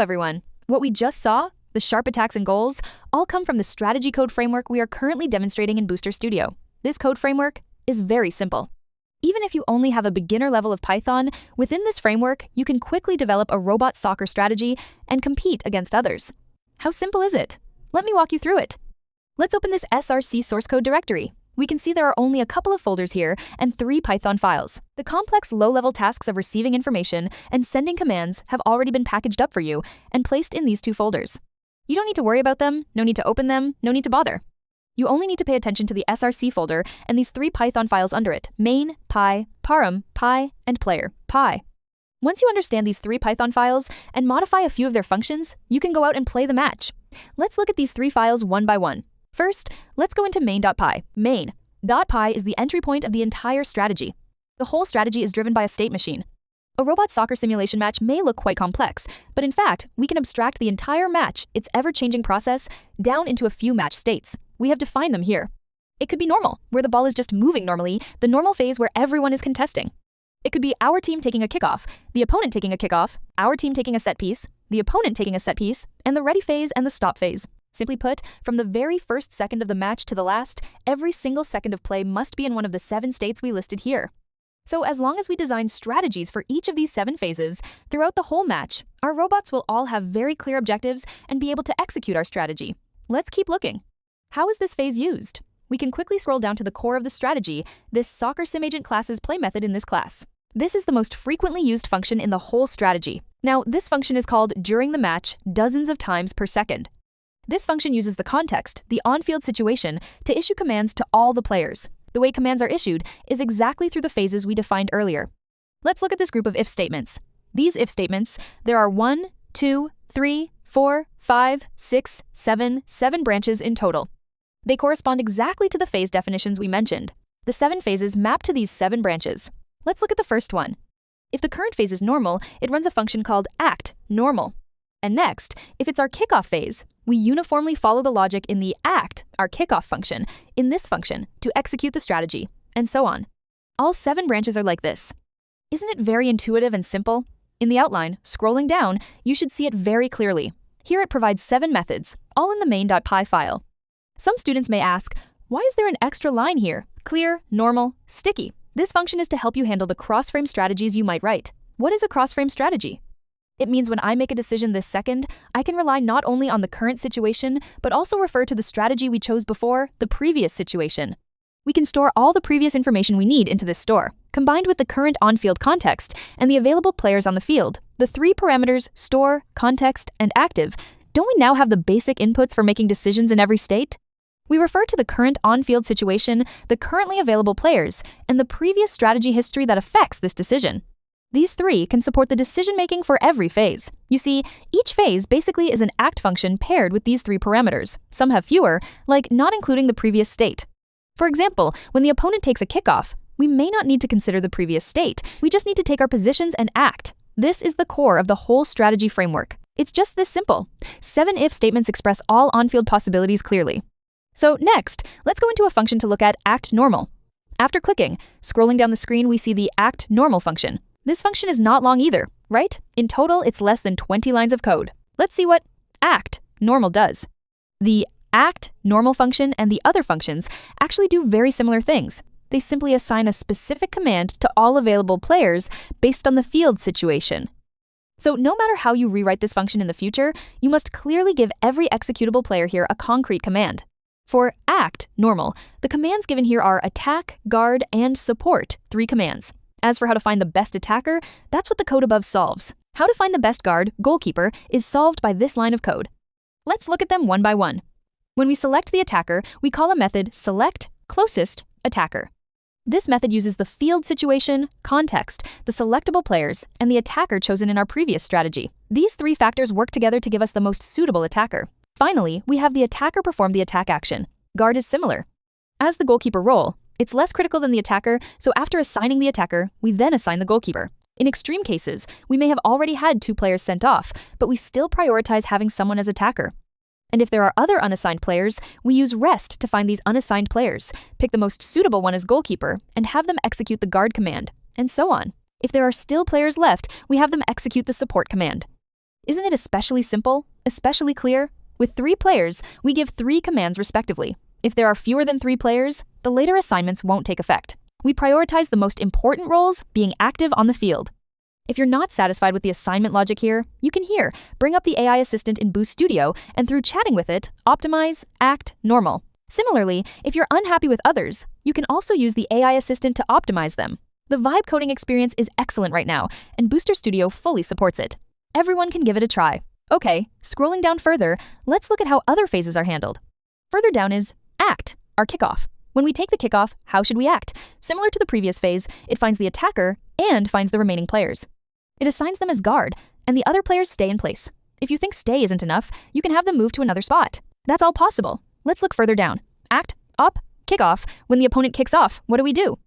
everyone. What we just saw, the sharp attacks and goals, all come from the strategy code framework we are currently demonstrating in Booster Studio. This code framework is very simple. Even if you only have a beginner level of Python, within this framework, you can quickly develop a robot soccer strategy and compete against others. How simple is it? Let me walk you through it. Let's open this SRC source code directory. We can see there are only a couple of folders here and 3 Python files. The complex low-level tasks of receiving information and sending commands have already been packaged up for you and placed in these 2 folders. You don't need to worry about them, no need to open them, no need to bother. You only need to pay attention to the SRC folder and these 3 Python files under it: main, py, param, py, and player, py. Once you understand these 3 Python files and modify a few of their functions, you can go out and play the match. Let's look at these 3 files one by one. First, let's go into main.py. Main.py is the entry point of the entire strategy. The whole strategy is driven by a state machine. A robot soccer simulation match may look quite complex, but in fact, we can abstract the entire match, its ever-changing process, down into a few match states. We have defined them here. It could be normal, where the ball is just moving normally, the normal phase where everyone is contesting. It could be our team taking a kickoff, the opponent taking a kickoff, our team taking a set piece, the opponent taking a set piece, and the ready phase and the stop phase. Simply put, from the very first second of the match to the last, every single second of play must be in one of the 7 states we listed here. So as long as we design strategies for each of these 7 phases, throughout the whole match, our robots will all have very clear objectives and be able to execute our strategy. Let's keep looking. How is this phase used? We can quickly scroll down to the core of the strategy, this Soccer Sim Agent class's play method in this class. This is the most frequently used function in the whole strategy. Now, this function is called during the match dozens of times per second. This function uses the context, the on-field situation, to issue commands to all the players. The way commands are issued is exactly through the phases we defined earlier. Let's look at this group of if statements. These if statements, there are 1, 2, 3, 4, 5, 6, 7 branches in total. They correspond exactly to the phase definitions we mentioned. The 7 phases map to these 7 branches. Let's look at the first one. If the current phase is normal, it runs a function called act normal. And next, if it's our kickoff phase, we uniformly follow the logic in the act, our kickoff function, in this function to execute the strategy, and so on. All 7 branches are like this. Isn't it very intuitive and simple? In the outline, scrolling down, you should see it very clearly. Here it provides 7 methods, all in the main.py file. Some students may ask, why is there an extra line here? Clear, normal, sticky. This function is to help you handle the cross-frame strategies you might write. What is a cross-frame strategy? It means when I make a decision this second, I can rely not only on the current situation, but also refer to the strategy we chose before, the previous situation. We can store all the previous information we need into this store, combined with the current on-field context and the available players on the field. The 3 parameters, store, context, and active, don't we now have the basic inputs for making decisions in every state? We refer to the current on-field situation, the currently available players, and the previous strategy history that affects this decision. These 3 can support the decision-making for every phase. You see, each phase basically is an act function paired with these 3 parameters. Some have fewer, like not including the previous state. For example, when the opponent takes a kickoff, we may not need to consider the previous state. We just need to take our positions and act. This is the core of the whole strategy framework. It's just this simple. 7 if statements express all on-field possibilities clearly. So next, let's go into a function to look at act normal. After clicking, scrolling down the screen, we see the act normal function. This function is not long either, right? In total, it's less than 20 lines of code. Let's see what act normal does. The act normal function and the other functions actually do very similar things. They simply assign a specific command to all available players based on the field situation. So no matter how you rewrite this function in the future, you must clearly give every executable player here a concrete command. For act normal, the commands given here are attack, guard, and support, 3 commands. As for how to find the best attacker, that's what the code above solves. How to find the best guard, goalkeeper, is solved by this line of code. Let's look at them one by one. When we select the attacker, we call a method select closest attacker. This method uses the field situation, context, the selectable players, and the attacker chosen in our previous strategy. These 3 factors work together to give us the most suitable attacker. Finally, we have the attacker perform the attack action. Guard is similar. As the goalkeeper role, it's less critical than the attacker, so after assigning the attacker, we then assign the goalkeeper. In extreme cases, we may have already had 2 players sent off, but we still prioritize having someone as attacker. And if there are other unassigned players, we use REST to find these unassigned players, pick the most suitable one as goalkeeper, and have them execute the guard command, and so on. If there are still players left, we have them execute the support command. Isn't it especially simple, especially clear? With 3 players, we give 3 commands respectively. If there are fewer than 3 players, the later assignments won't take effect. We prioritize the most important roles being active on the field. If you're not satisfied with the assignment logic here, you can bring up the AI assistant in Boost Studio and through chatting with it, optimize, act, normal. Similarly, if you're unhappy with others, you can also use the AI assistant to optimize them. The vibe coding experience is excellent right now, and Booster Studio fully supports it. Everyone can give it a try. Okay, scrolling down further, let's look at how other phases are handled. Further down is act, our kickoff. When we take the kickoff, how should we act? Similar to the previous phase, it finds the attacker and finds the remaining players. It assigns them as guard, and the other players stay in place. If you think stay isn't enough, you can have them move to another spot. That's all possible. Let's look further down. Act, up, kick off. When the opponent kicks off, what do?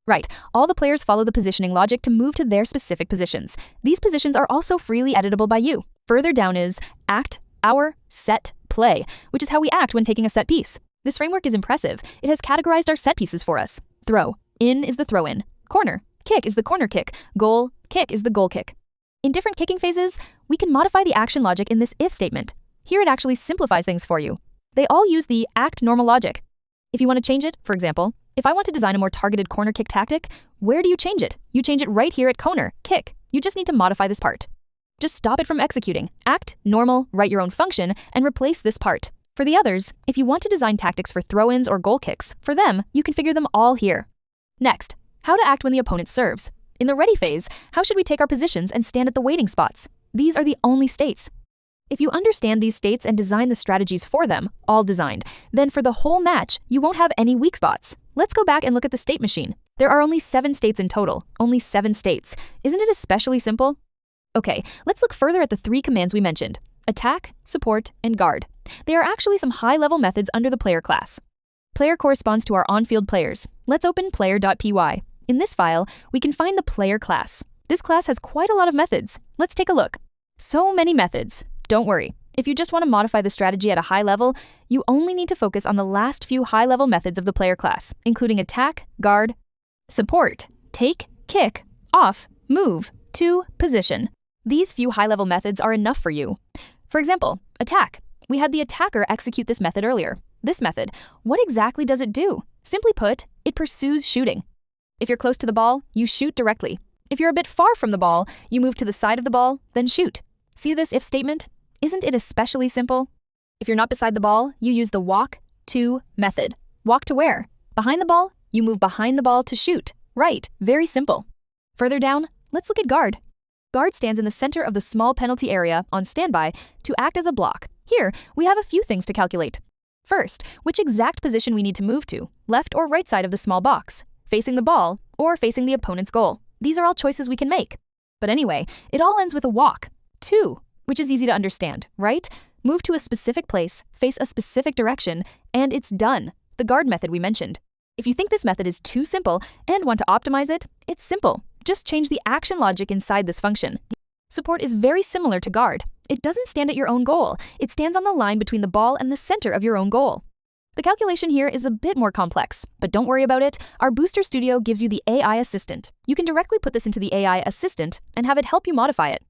Right, all the players follow the positioning logic to move to their specific positions. These positions are also freely editable by you. Further down is act, hour, set, play, which is how we act when taking a set piece. This framework is impressive. It has categorized our set pieces for us. Throw, in is the throw in. Corner, kick is the corner kick. Goal, kick is the goal kick. In different kicking phases, we can modify the action logic in this if statement. Here it actually simplifies things for you. They all use the act normal logic. If you want to change it, for example, if I want to design a more targeted corner kick tactic, where do you change it? You change it right here at corner, kick. You just need to modify this part. Just stop it from executing. Act, normal, write your own function, and replace this part. For the others, if you want to design tactics for throw-ins or goal kicks, for them, you configure them all here. Next, how to act when the opponent serves. In the ready phase, how should we take our positions and stand at the waiting spots? These are the only states. If you understand these states and design the strategies for them, all designed, then for the whole match, you won't have any weak spots. Let's go back and look at the state machine. There are only 7 states in total, only 7 states. Isn't it especially simple? Okay, let's look further at the 3 commands we mentioned: attack, support, and guard. They are actually some high-level methods under the player class. Player corresponds to our on-field players. Let's open player.py. In this file, we can find the player class. This class has quite a lot of methods. Let's take a look. So many methods. Don't worry. If you just want to modify the strategy at a high level, you only need to focus on the last few high-level methods of the player class, including attack, guard, support, take, kick, off, move, to, position. These few high-level methods are enough for you. For example, attack. We had the attacker execute this method earlier. This method, what exactly does it do? Simply put, it pursues shooting. If you're close to the ball, you shoot directly. If you're a bit far from the ball, you move to the side of the ball, then shoot. See this if statement? Isn't it especially simple? If you're not beside the ball, you use the walk to method. Walk to where? Behind the ball, you move behind the ball to shoot. Right, very simple. Further down, let's look at guard. Guard stands in the center of the small penalty area on standby to act as a block. Here, we have a few things to calculate. First, which exact position we need to move to, left or right side of the small box, facing the ball or facing the opponent's goal. These are all choices we can make. But anyway, it all ends with a walk to, which is easy to understand, right? Move to a specific place, face a specific direction, and it's done. The guard method we mentioned. If you think this method is too simple and want to optimize it, it's simple. Just change the action logic inside this function. Support is very similar to guard. It doesn't stand at your own goal. It stands on the line between the ball and the center of your own goal. The calculation here is a bit more complex, but don't worry about it. Our Booster Studio gives you the AI assistant. You can directly put this into the AI assistant and have it help you modify it.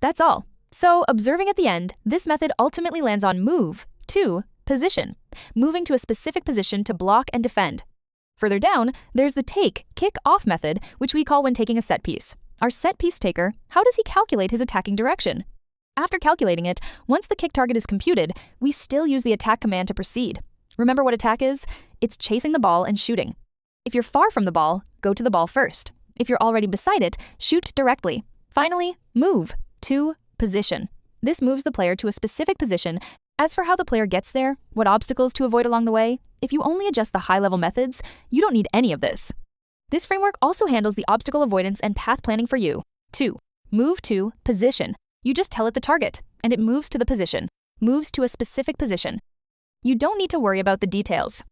That's all. So, observing at the end, this method ultimately lands on move to position, moving to a specific position to block and defend. Further down, there's the take, kick off method, which we call when taking a set piece. Our set piece taker, how does he calculate his attacking direction? After calculating it, once the kick target is computed, we still use the attack command to proceed. Remember what attack is? It's chasing the ball and shooting. If you're far from the ball, go to the ball first. If you're already beside it, shoot directly. Finally, move to position. This moves the player to a specific position. As for how the player gets there, what obstacles to avoid along the way, if you only adjust the high-level methods, you don't need any of this. This framework also handles the obstacle avoidance and path planning for you. 2. Move to position. You just tell it the target, and it moves to the position, moves to a specific position. You don't need to worry about the details.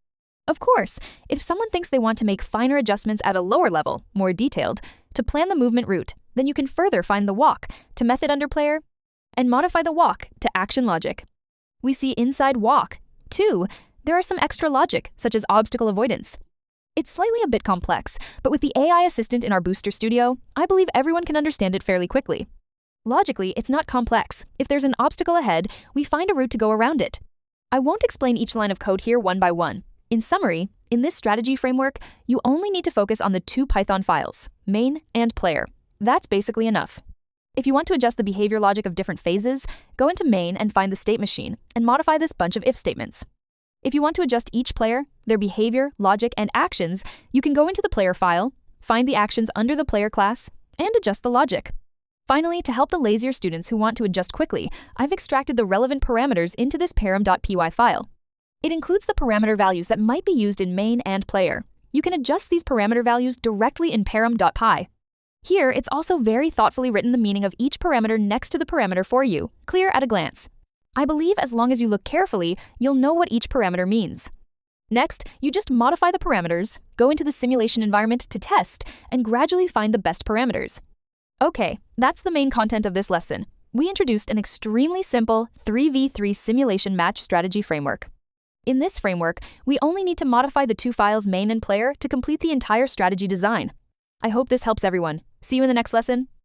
Of course, if someone thinks they want to make finer adjustments at a lower level, more detailed, to plan the movement route, then you can further find the walk to method under player and modify the walk to action logic. We see inside walk, too, there are some extra logic, such as obstacle avoidance. It's slightly a bit complex, but with the AI assistant in our Booster Studio, I believe everyone can understand it fairly quickly. Logically, it's not complex. If there's an obstacle ahead, we find a route to go around it. I won't explain each line of code here one by one. In summary, in this strategy framework, you only need to focus on the two Python files, main and player. That's basically enough. If you want to adjust the behavior logic of different phases, go into main and find the state machine and modify this bunch of if statements. If you want to adjust each player, their behavior, logic, and actions, you can go into the player file, find the actions under the player class, and adjust the logic. Finally, to help the lazier students who want to adjust quickly, I've extracted the relevant parameters into this param.py file. It includes the parameter values that might be used in main and player. You can adjust these parameter values directly in param.py. Here, it's also very thoughtfully written the meaning of each parameter next to the parameter for you, clear at a glance. I believe as long as you look carefully, you'll know what each parameter means. Next, you just modify the parameters, go into the simulation environment to test, and gradually find the best parameters. Okay, that's the main content of this lesson. We introduced an extremely simple 3v3 simulation match strategy framework. In this framework, we only need to modify the two files main and player to complete the entire strategy design. I hope this helps everyone. See you in the next lesson.